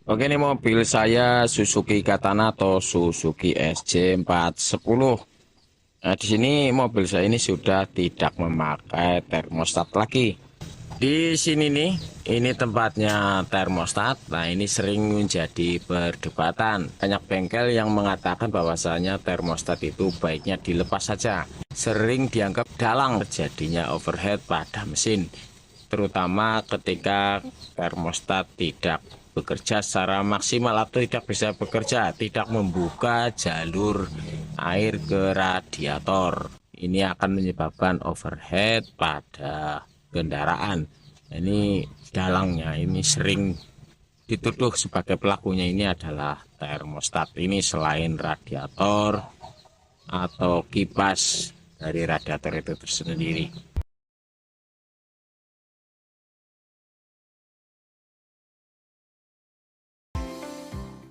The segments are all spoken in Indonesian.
Oke, ini mobil saya Suzuki Katana atau Suzuki SJ410. Nah, di sini mobil saya ini sudah tidak memakai termostat lagi. Di sini nih, ini tempatnya termostat. Nah, ini sering menjadi perdebatan. Banyak bengkel yang mengatakan bahwasanya termostat itu baiknya dilepas saja. Sering dianggap dalang terjadinya overheat pada mesin, terutama ketika termostat tidak bekerja secara maksimal atau tidak bisa bekerja, tidak membuka jalur air ke radiator. Ini akan menyebabkan overheat pada kendaraan. Ini dalangnya, ini sering dituduh sebagai pelakunya ini adalah termostat. Ini selain radiator atau kipas dari radiator itu tersendiri.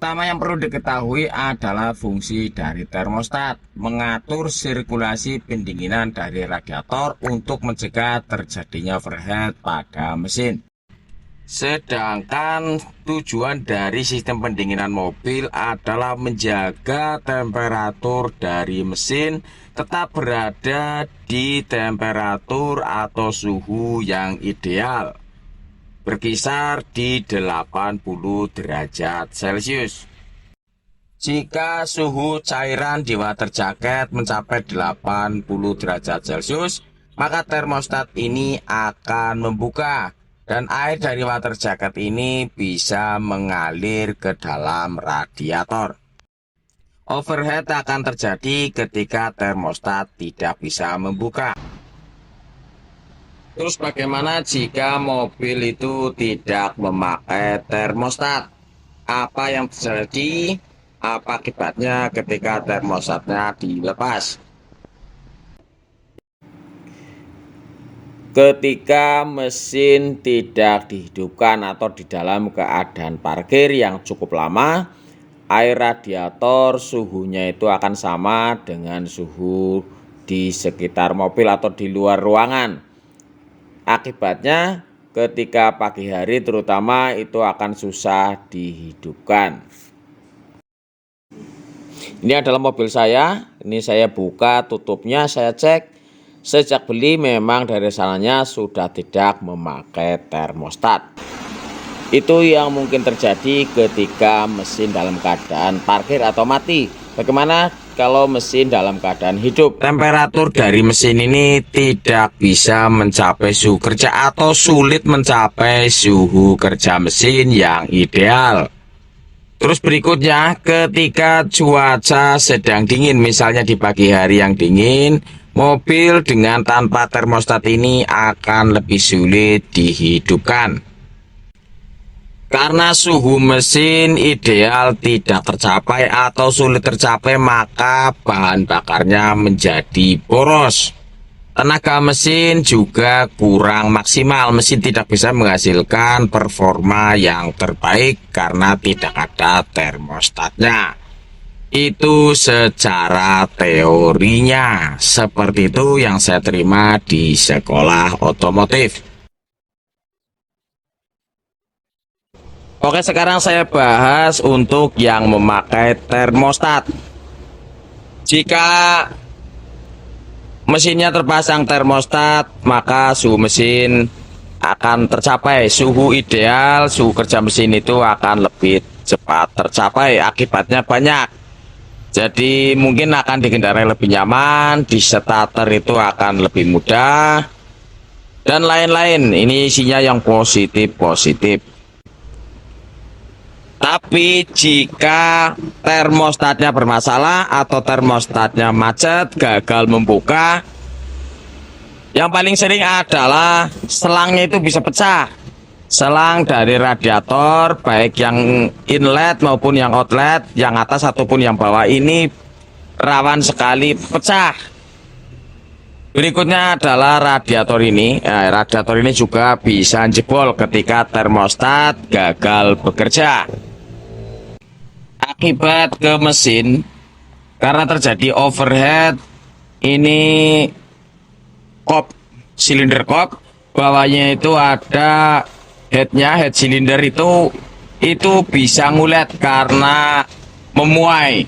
Pertama yang perlu diketahui adalah fungsi dari termostat, mengatur sirkulasi pendinginan dari radiator untuk mencegah terjadinya overheat pada mesin. Sedangkan tujuan dari sistem pendinginan mobil adalah menjaga temperatur dari mesin tetap berada di temperatur atau suhu yang ideal, berkisar di 80 derajat Celcius. Jika suhu cairan di water jacket mencapai 80 derajat Celcius, maka termostat ini akan membuka dan air dari water jacket ini bisa mengalir ke dalam radiator. Overheat akan terjadi ketika termostat tidak bisa membuka. Terus bagaimana jika mobil itu tidak memakai termostat? Apa yang terjadi? Apa akibatnya ketika termostatnya dilepas? Ketika mesin tidak dihidupkan atau di dalam keadaan parkir yang cukup lama, air radiator suhunya itu akan sama dengan suhu di sekitar mobil atau di luar ruangan. Akibatnya ketika pagi hari terutama itu akan susah dihidupkan. Ini adalah mobil saya, ini saya buka tutupnya, saya cek. Sejak beli memang dari sananya sudah tidak memakai termostat. Itu yang mungkin terjadi ketika mesin dalam keadaan parkir atau mati. Bagaimana kalau mesin dalam keadaan hidup? Temperatur dari mesin ini tidak bisa mencapai suhu kerja atau sulit mencapai suhu kerja mesin yang ideal. Terus berikutnya, ketika cuaca sedang dingin, misalnya di pagi hari yang dingin, mobil dengan tanpa termostat ini akan lebih sulit dihidupkan. Karena suhu mesin ideal tidak tercapai atau sulit tercapai, maka bahan bakarnya menjadi boros. Tenaga mesin juga kurang maksimal. Mesin tidak bisa menghasilkan performa yang terbaik karena tidak ada termostatnya. Itu secara teorinya. Seperti itu yang saya terima di sekolah otomotif. Oke, sekarang saya bahas untuk yang memakai termostat. Jika mesinnya terpasang termostat, maka suhu mesin akan tercapai. Suhu ideal, suhu kerja mesin itu akan lebih cepat tercapai. Akibatnya banyak. Jadi mungkin akan dikendarai lebih nyaman, di starter itu akan lebih mudah, dan lain-lain. Ini isinya yang positif-positif. Tapi jika termostatnya bermasalah atau termostatnya macet, gagal membuka, yang paling sering adalah selangnya itu bisa pecah. Selang dari radiator, baik yang inlet maupun yang outlet, yang atas ataupun yang bawah ini rawan sekali pecah. Berikutnya adalah radiator ini. Radiator ini juga bisa jebol ketika termostat gagal bekerja. Akibat ke mesin karena terjadi overheat, ini silinder kop bawahnya itu ada headnya, head silinder itu itu bisa ngulet karena memuai.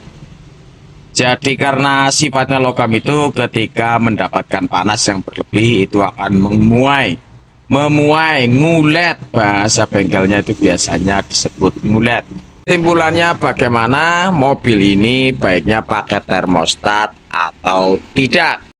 Jadi karena sifatnya logam itu ketika mendapatkan panas yang berlebih itu akan memuai. Memuai, ngulet, bahasa bengkelnya itu biasanya disebut ngulet. Kesimpulannya bagaimana mobil ini baiknya pakai termostat atau tidak?